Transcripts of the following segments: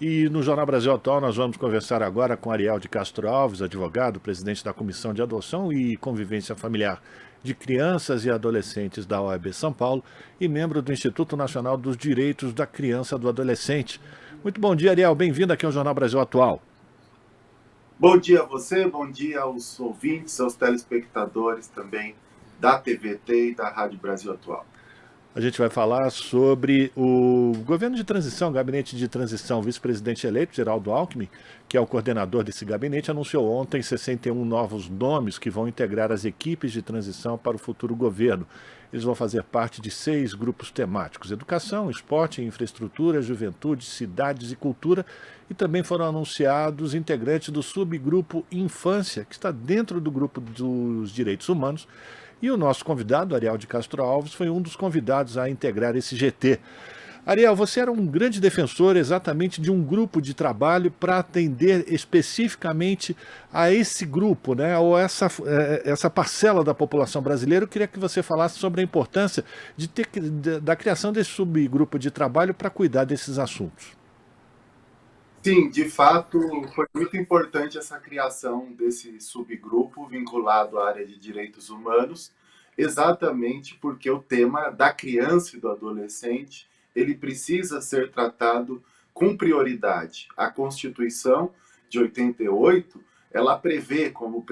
E no Jornal Brasil Atual nós vamos conversar agora com Ariel de Castro Alves, advogado, presidente da Comissão de Adoção e Convivência Familiar de Crianças e Adolescentes da OAB São Paulo e membro do Instituto Nacional dos Direitos da Criança e do Adolescente. Muito bom dia, Ariel. Bem-vindo aqui ao Jornal Brasil Atual. Bom dia a você, bom dia aos ouvintes, aos telespectadores também da TVT e da Rádio Brasil Atual. A gente vai falar sobre o governo de transição, gabinete de transição, vice-presidente eleito, Geraldo Alckmin, que é o coordenador desse gabinete, anunciou ontem 61 novos nomes que vão integrar as equipes de transição para o futuro governo. Eles vão fazer parte de 6 grupos temáticos: educação, esporte, infraestrutura, juventude, cidades e cultura. E também foram anunciados integrantes do subgrupo infância, que está dentro do grupo dos direitos humanos. E o nosso convidado, Ariel de Castro Alves, foi um dos convidados a integrar esse GT. Ariel, você era um grande defensor exatamente de um grupo de trabalho para atender especificamente a esse grupo, né? Ou essa parcela da população brasileira. Eu queria que você falasse sobre a importância da criação desse subgrupo de trabalho para cuidar desses assuntos. Sim, de fato, foi muito importante essa criação desse subgrupo vinculado à área de direitos humanos, exatamente porque o tema da criança e do adolescente, ele precisa ser tratado com prioridade. A Constituição de 88, ela prevê como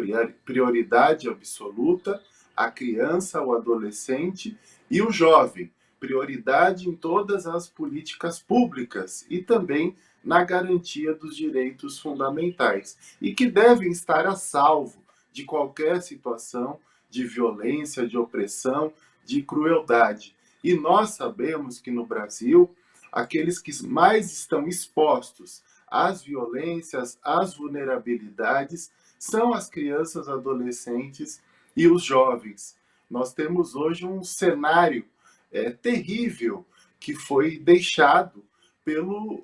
prioridade absoluta a criança, o adolescente e o jovem, prioridade em todas as políticas públicas e também na garantia dos direitos fundamentais e que devem estar a salvo de qualquer situação de violência, de opressão, de crueldade. E nós sabemos que no Brasil, aqueles que mais estão expostos às violências, às vulnerabilidades, são as crianças, adolescentes e os jovens. Nós temos hoje um cenário terrível que foi deixado pelo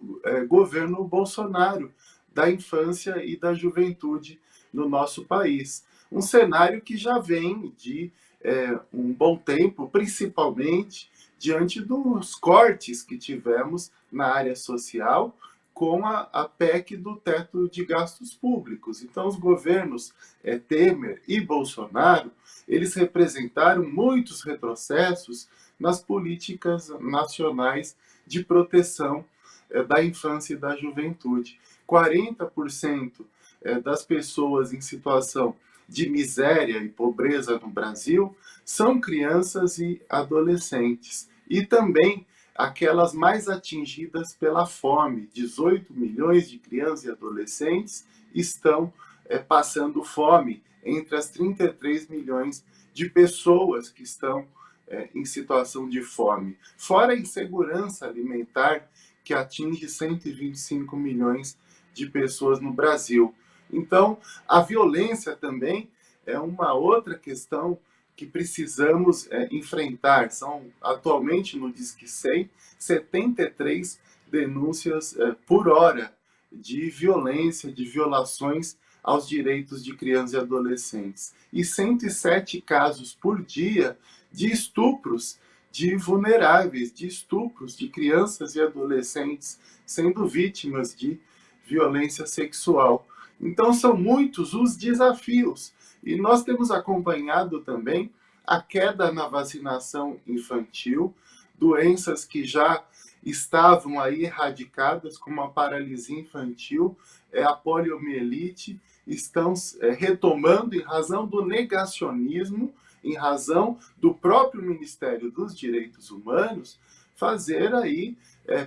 governo Bolsonaro, da infância e da juventude no nosso país. Um cenário que já vem de um bom tempo, principalmente diante dos cortes que tivemos na área social com a PEC do teto de gastos públicos. Então, os governos Temer e Bolsonaro, eles representaram muitos retrocessos nas políticas nacionais de proteção da infância e da juventude. 40% das pessoas em situação de miséria e pobreza no Brasil são crianças e adolescentes. E também aquelas mais atingidas pela fome. 18 milhões de crianças e adolescentes estão passando fome entre as 33 milhões de pessoas que estão em situação de fome. Fora a insegurança alimentar, que atinge 125 milhões de pessoas no Brasil. Então, a violência também é uma outra questão que precisamos enfrentar. São, atualmente, no Disque 100, 73 denúncias por hora de violência, de violações aos direitos de crianças e adolescentes. E 107 casos por dia de estupros de vulneráveis, de estupros de crianças e adolescentes sendo vítimas de violência sexual. Então, são muitos os desafios. E nós temos acompanhado também a queda na vacinação infantil, doenças que já estavam aí erradicadas, como a paralisia infantil, a poliomielite, estão retomando em razão do negacionismo, em razão do próprio Ministério dos Direitos Humanos, fazer aí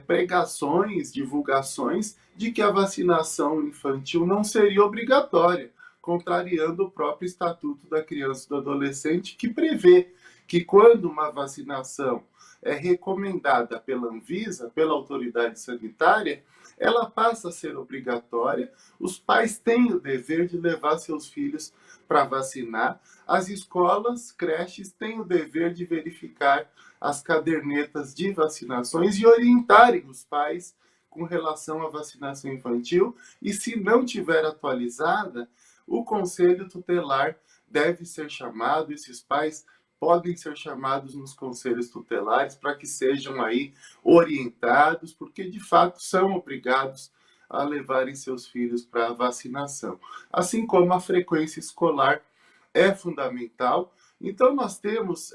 pregações, divulgações de que a vacinação infantil não seria obrigatória, contrariando o próprio Estatuto da Criança e do Adolescente, que prevê que quando uma vacinação é recomendada pela Anvisa, pela autoridade sanitária, ela passa a ser obrigatória, os pais têm o dever de levar seus filhos para vacinar, as escolas, creches têm o dever de verificar as cadernetas de vacinações e orientarem os pais com relação à vacinação infantil, e se não tiver atualizada, o Conselho Tutelar deve ser chamado, esses pais podem ser chamados nos conselhos tutelares para que sejam aí orientados, porque de fato são obrigados a levarem seus filhos para a vacinação. Assim como a frequência escolar é fundamental. Então, nós temos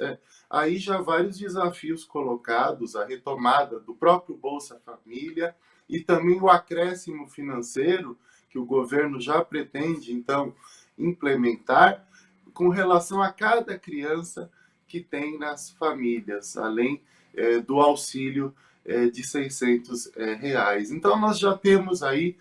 aí já vários desafios colocados, a retomada do próprio Bolsa Família e também o acréscimo financeiro que o governo já pretende, então, implementar com relação a cada criança que tem nas famílias, além do auxílio de R$ 600. Então, nós já temos aí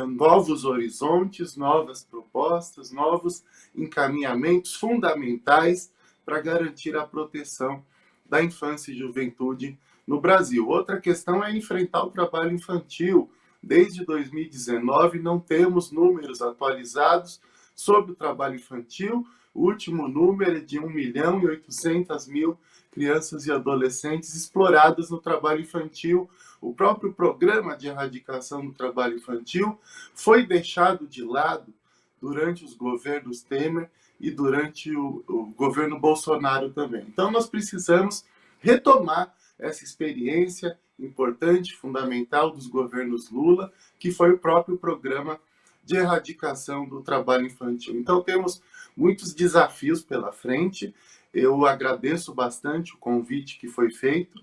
novos horizontes, novas propostas, novos encaminhamentos fundamentais para garantir a proteção da infância e juventude no Brasil. Outra questão é enfrentar o trabalho infantil. Desde 2019, não temos números atualizados sobre o trabalho infantil. O último número é de 1.800.000 crianças e adolescentes exploradas no trabalho infantil. O próprio programa de erradicação do trabalho infantil foi deixado de lado durante os governos Temer e durante o governo Bolsonaro também. Então, nós precisamos retomar essa experiência importante, fundamental dos governos Lula, que foi o próprio programa de erradicação do trabalho infantil. Então, temos muitos desafios pela frente. Eu agradeço bastante o convite que foi feito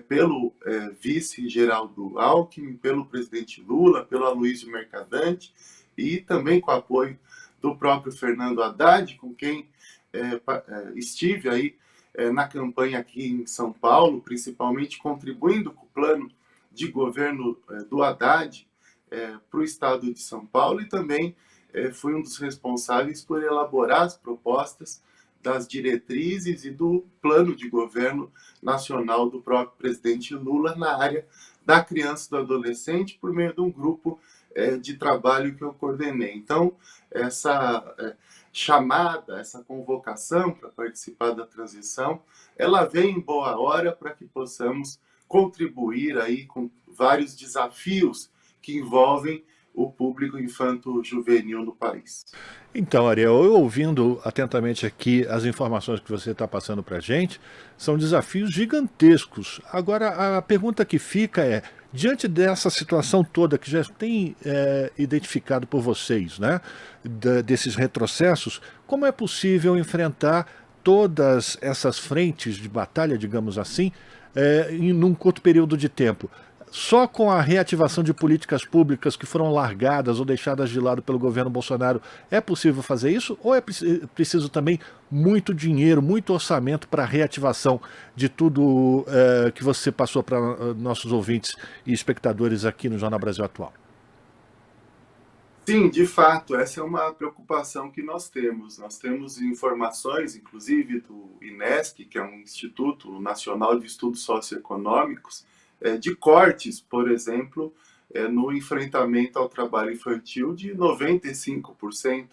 pelo vice Geraldo Alckmin, pelo presidente Lula, pelo Aloysio Mercadante e também com o apoio do próprio Fernando Haddad, com quem estive aí na campanha aqui em São Paulo, principalmente contribuindo com o plano de governo do Haddad para o estado de São Paulo e também fui um dos responsáveis por elaborar as propostas das diretrizes e do plano de governo nacional do próprio presidente Lula na área da criança e do adolescente por meio de um grupo de trabalho que eu coordenei. Então, essa chamada, essa convocação para participar da transição, ela vem em boa hora para que possamos contribuir aí com vários desafios que envolvem o público infanto-juvenil no país. Então, Ariel, eu ouvindo atentamente aqui as informações que você está passando para a gente, são desafios gigantescos. Agora, a pergunta que fica é, diante dessa situação toda que já tem identificado por vocês, né, desses retrocessos, como é possível enfrentar todas essas frentes de batalha, digamos assim, num curto período de tempo? Só com a reativação de políticas públicas que foram largadas ou deixadas de lado pelo governo Bolsonaro é possível fazer isso? Ou é preciso também muito dinheiro, muito orçamento para a reativação de tudo que você passou para nossos ouvintes e espectadores aqui no Jornal Brasil Atual? Sim, de fato, essa é uma preocupação que nós temos. Nós temos informações, inclusive, do INESC, que é um Instituto Nacional de Estudos Socioeconômicos, de cortes, por exemplo, no enfrentamento ao trabalho infantil de 95%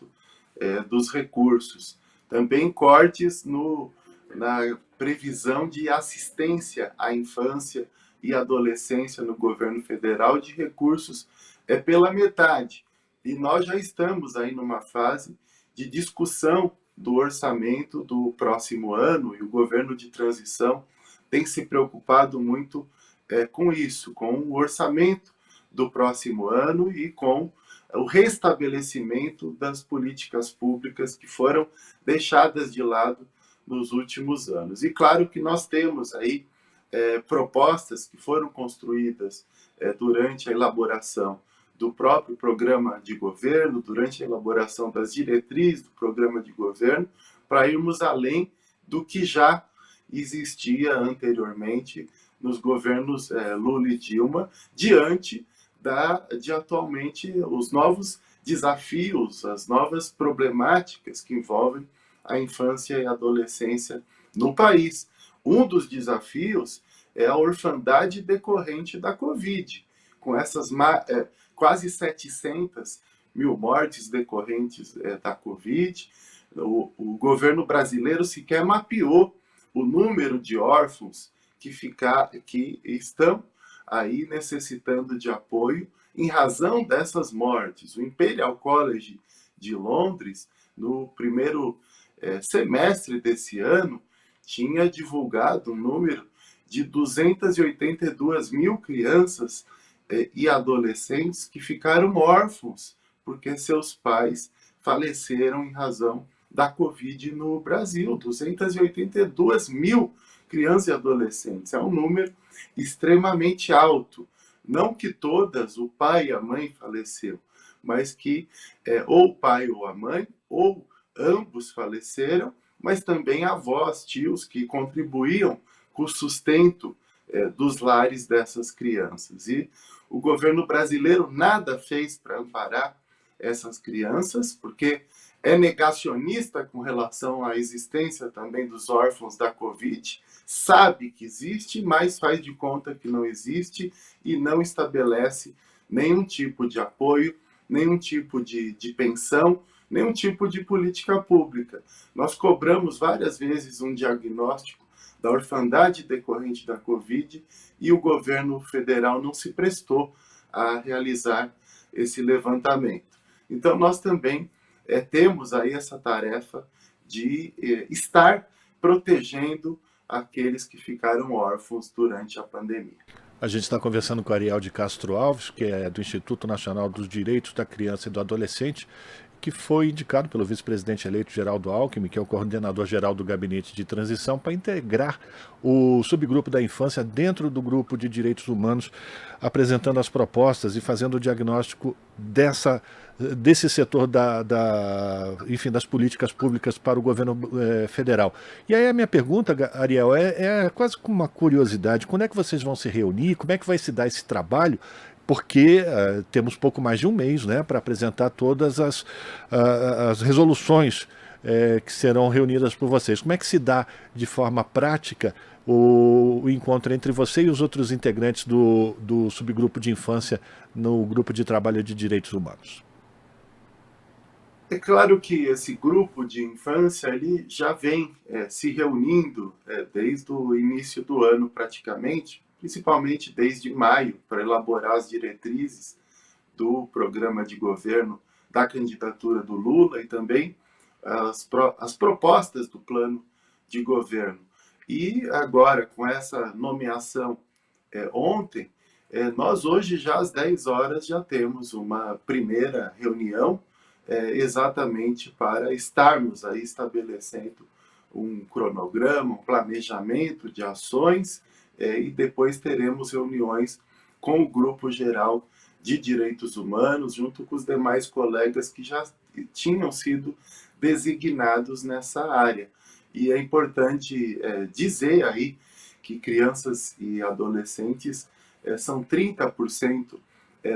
dos recursos. Também cortes na previsão de assistência à infância e adolescência no governo federal de recursos pela metade. E nós já estamos aí numa fase de discussão do orçamento do próximo ano e o governo de transição tem se preocupado muito com isso, com o orçamento do próximo ano e com o restabelecimento das políticas públicas que foram deixadas de lado nos últimos anos. E claro que nós temos aí propostas que foram construídas durante a elaboração do próprio programa de governo, durante a elaboração das diretrizes do programa de governo, para irmos além do que já existia anteriormente nos governos Lula e Dilma, diante de atualmente os novos desafios, as novas problemáticas que envolvem a infância e a adolescência no país. Um dos desafios é a orfandade decorrente da Covid, com essas quase 700.000 mortes decorrentes da Covid. O governo brasileiro sequer mapeou o número de órfãos que estão aí necessitando de apoio em razão dessas mortes. O Imperial College de Londres, no primeiro semestre desse ano, tinha divulgado um número de 282.000 crianças e adolescentes que ficaram órfãos porque seus pais faleceram em razão da Covid no Brasil. 282 mil crianças e adolescentes. É um número extremamente alto. Não que todas, o pai e a mãe faleceram, mas que ou o pai ou a mãe, ou ambos faleceram, mas também avós, tios que contribuíam com o sustento dos lares dessas crianças. E o governo brasileiro nada fez para amparar essas crianças, porque é negacionista com relação à existência também dos órfãos da Covid, sabe que existe, mas faz de conta que não existe e não estabelece nenhum tipo de apoio, nenhum tipo de pensão, nenhum tipo de política pública. Nós cobramos várias vezes um diagnóstico da orfandade decorrente da Covid e o governo federal não se prestou a realizar esse levantamento. Então, nós também temos aí essa tarefa de estar protegendo aqueles que ficaram órfãos durante a pandemia. A gente está conversando com a Ariel de Castro Alves, que é do Instituto Nacional dos Direitos da Criança e do Adolescente, que foi indicado pelo vice-presidente eleito Geraldo Alckmin, que é o coordenador-geral do Gabinete de Transição, para integrar o subgrupo da infância dentro do grupo de direitos humanos, apresentando as propostas e fazendo o diagnóstico desse setor enfim, das políticas públicas para o governo federal. E aí a minha pergunta, Ariel, é quase como uma curiosidade. Quando é que vocês vão se reunir? Como é que vai se dar esse trabalho? Porque temos pouco mais de um mês, né, para apresentar todas as resoluções que serão reunidas por vocês. Como é que se dá de forma prática o encontro entre você e os outros integrantes do subgrupo de infância no grupo de trabalho de direitos humanos? É claro que esse grupo de infância ele já vem se reunindo desde o início do ano praticamente, principalmente desde maio, para elaborar as diretrizes do programa de governo da candidatura do Lula e também as propostas do plano de governo. E agora, com essa nomeação ontem, nós hoje já às 10 horas já temos uma primeira reunião exatamente para estarmos aí estabelecendo um cronograma, um planejamento de ações e depois teremos reuniões com o Grupo Geral de Direitos Humanos, junto com os demais colegas que já tinham sido designados nessa área. E é importante dizer aí que crianças e adolescentes são 30%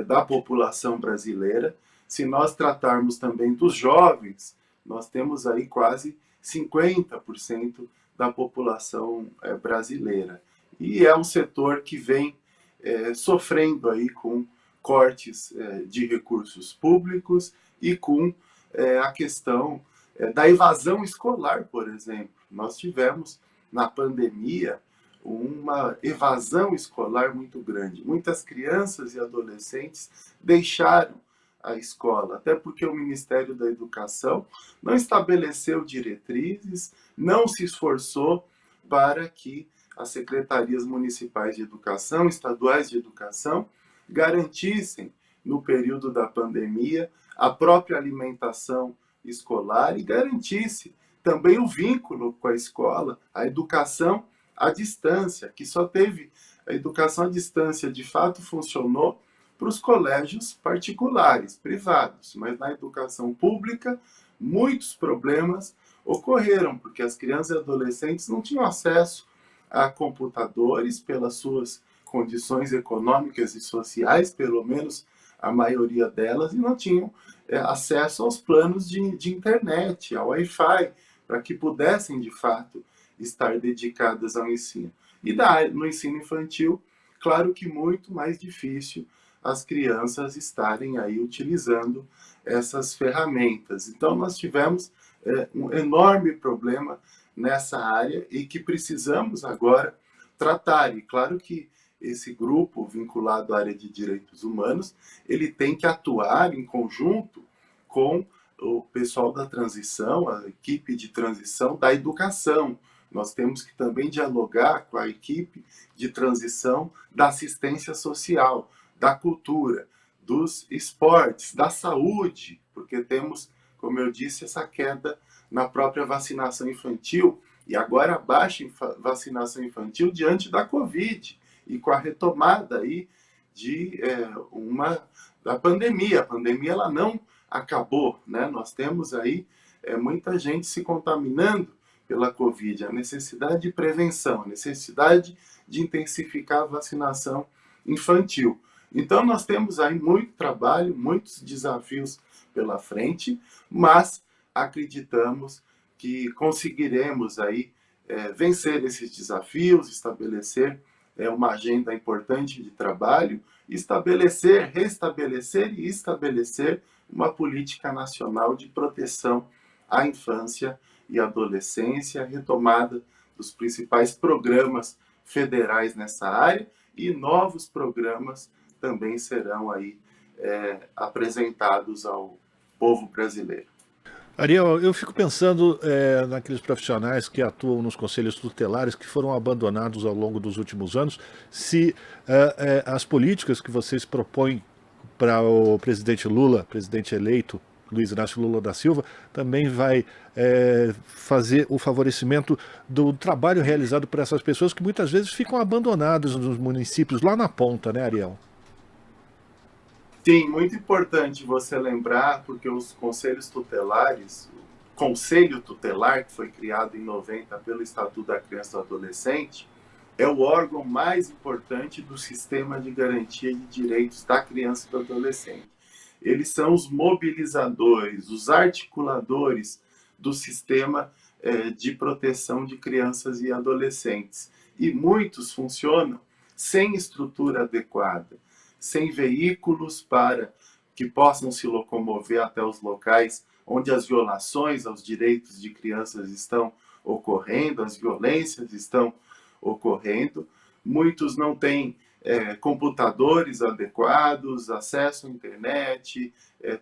da população brasileira. Se nós tratarmos também dos jovens, nós temos aí quase 50% da população brasileira. E é um setor que vem sofrendo aí com cortes de recursos públicos e com a questão da evasão escolar, por exemplo. Nós tivemos, na pandemia, uma evasão escolar muito grande. Muitas crianças e adolescentes deixaram a escola, até porque o Ministério da Educação não estabeleceu diretrizes, não se esforçou para que as secretarias municipais de educação, estaduais de educação, garantissem, no período da pandemia, a própria alimentação escolar e garantisse também o vínculo com a escola, a educação à distância, que só teve a educação à distância, de fato, funcionou para os colégios particulares, privados, mas na educação pública, muitos problemas ocorreram, porque as crianças e adolescentes não tinham acesso a computadores pelas suas condições econômicas e sociais, pelo menos a maioria delas, e não tinham acesso aos planos de internet, ao Wi-Fi, para que pudessem, de fato, estar dedicadas ao ensino. E no ensino infantil, claro que muito mais difícil as crianças estarem aí utilizando essas ferramentas. Então, nós tivemos um enorme problema nessa área e que precisamos agora tratar. E claro que esse grupo vinculado à área de direitos humanos, ele tem que atuar em conjunto com o pessoal da transição, a equipe de transição da educação. Nós temos que também dialogar com a equipe de transição da assistência social. da cultura, dos esportes, da saúde, porque temos, como eu disse, essa queda na própria vacinação infantil e agora a baixa vacinação infantil diante da Covid e com a retomada aí da pandemia. A pandemia ela não acabou, né? Nós temos aí muita gente se contaminando pela Covid, a necessidade de prevenção, a necessidade de intensificar a vacinação infantil. Então nós temos aí muito trabalho, muitos desafios pela frente, mas acreditamos que conseguiremos aí vencer esses desafios, estabelecer uma agenda importante de trabalho, restabelecer e estabelecer uma política nacional de proteção à infância e adolescência, retomada dos principais programas federais nessa área e novos programas também serão aí apresentados ao povo brasileiro. Ariel, eu fico pensando naqueles profissionais que atuam nos conselhos tutelares que foram abandonados ao longo dos últimos anos, se as políticas que vocês propõem para o presidente Lula, presidente eleito, Luiz Inácio Lula da Silva, também vai fazer o favorecimento do trabalho realizado por essas pessoas que muitas vezes ficam abandonadas nos municípios, lá na ponta, né, Ariel? Sim, muito importante você lembrar, porque os conselhos tutelares, o Conselho Tutelar, que foi criado em 90 pelo Estatuto da Criança e do Adolescente, é o órgão mais importante do sistema de garantia de direitos da criança e do adolescente. Eles são os mobilizadores, os articuladores do sistema de proteção de crianças e adolescentes. E muitos funcionam sem estrutura adequada, sem veículos para que possam se locomover até os locais onde as violações aos direitos de crianças estão ocorrendo, as violências estão ocorrendo. Muitos não têm computadores adequados, acesso à internet,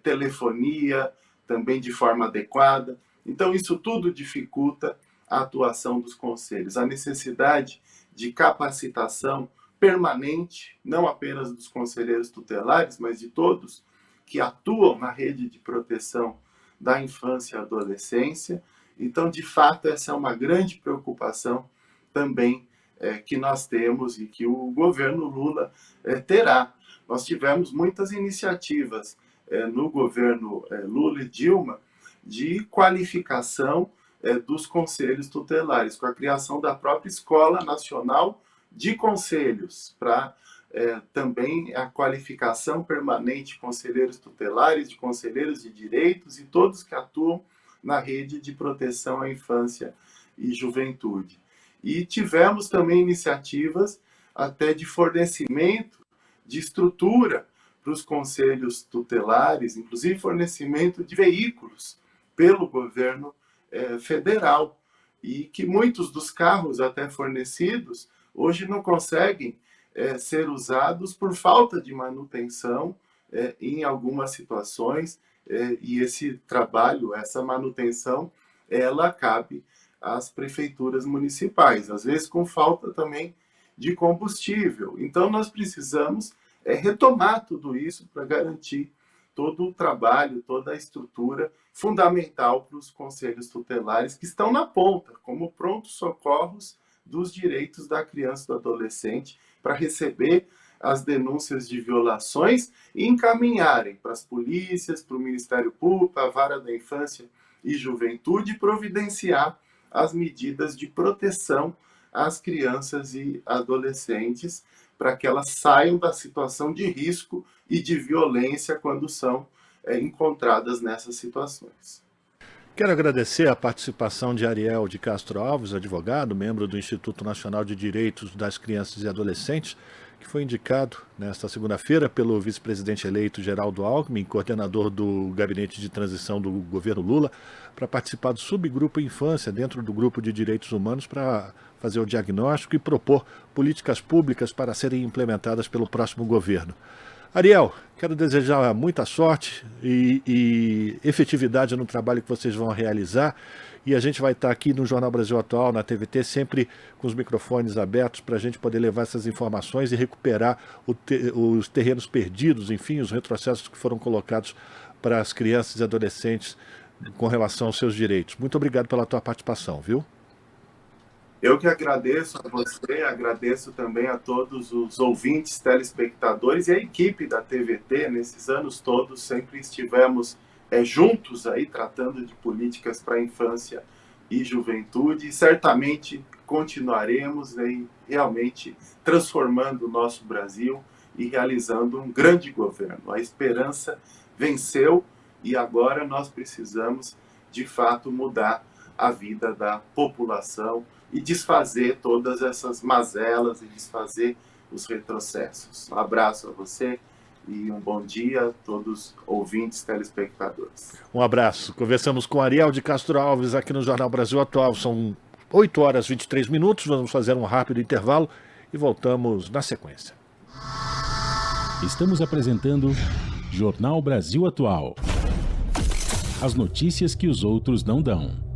telefonia também de forma adequada. Então, isso tudo dificulta a atuação dos conselhos. A necessidade de capacitação permanente, não apenas dos conselheiros tutelares, mas de todos que atuam na rede de proteção da infância e adolescência. Então, de fato, essa é uma grande preocupação também que nós temos e que o governo Lula terá. Nós tivemos muitas iniciativas no governo Lula e Dilma de qualificação dos conselhos tutelares, com a criação da própria Escola Nacional de Conselhos, para também a qualificação permanente de conselheiros tutelares, de conselheiros de direitos e todos que atuam na rede de proteção à infância e juventude. E tivemos também iniciativas até de fornecimento de estrutura para os conselhos tutelares, inclusive fornecimento de veículos pelo governo federal, e que muitos dos carros até fornecidos hoje não conseguem ser usados por falta de manutenção em algumas situações, e esse trabalho, essa manutenção, ela cabe às prefeituras municipais, às vezes com falta também de combustível. Então nós precisamos retomar tudo isso para garantir todo o trabalho, toda a estrutura fundamental para os conselhos tutelares que estão na ponta, como prontos socorros dos direitos da criança e do adolescente, para receber as denúncias de violações e encaminharem para as polícias, para o Ministério Público, a Vara da Infância e Juventude, e providenciar as medidas de proteção às crianças e adolescentes, para que elas saiam da situação de risco e de violência quando são encontradas nessas situações. Quero agradecer a participação de Ariel de Castro Alves, advogado, membro do Instituto Nacional de Direitos das Crianças e Adolescentes, que foi indicado nesta segunda-feira pelo vice-presidente eleito Geraldo Alckmin, coordenador do Gabinete de Transição do governo Lula, para participar do subgrupo Infância, dentro do Grupo de Direitos Humanos, para fazer o diagnóstico e propor políticas públicas para serem implementadas pelo próximo governo. Ariel, quero desejar muita sorte e efetividade no trabalho que vocês vão realizar. E a gente vai estar aqui no Jornal Brasil Atual, na TVT, sempre com os microfones abertos para a gente poder levar essas informações e recuperar os terrenos perdidos, enfim, os retrocessos que foram colocados para as crianças e adolescentes com relação aos seus direitos. Muito obrigado pela tua participação, viu? Eu que agradeço a você, agradeço também a todos os ouvintes, telespectadores e a equipe da TVT. Nesses anos todos sempre estivemos juntos aí tratando de políticas para a infância e juventude, e certamente continuaremos aí realmente transformando o nosso Brasil e realizando um grande governo. A esperança venceu e agora nós precisamos de fato mudar a vida da população e desfazer todas essas mazelas e desfazer os retrocessos. Um abraço a você e um bom dia a todos ouvintes, telespectadores. Um abraço. Conversamos com Ariel de Castro Alves aqui no Jornal Brasil Atual. São 8h23. Vamos fazer um rápido intervalo e voltamos na sequência. Estamos apresentando Jornal Brasil Atual. As notícias que os outros não dão.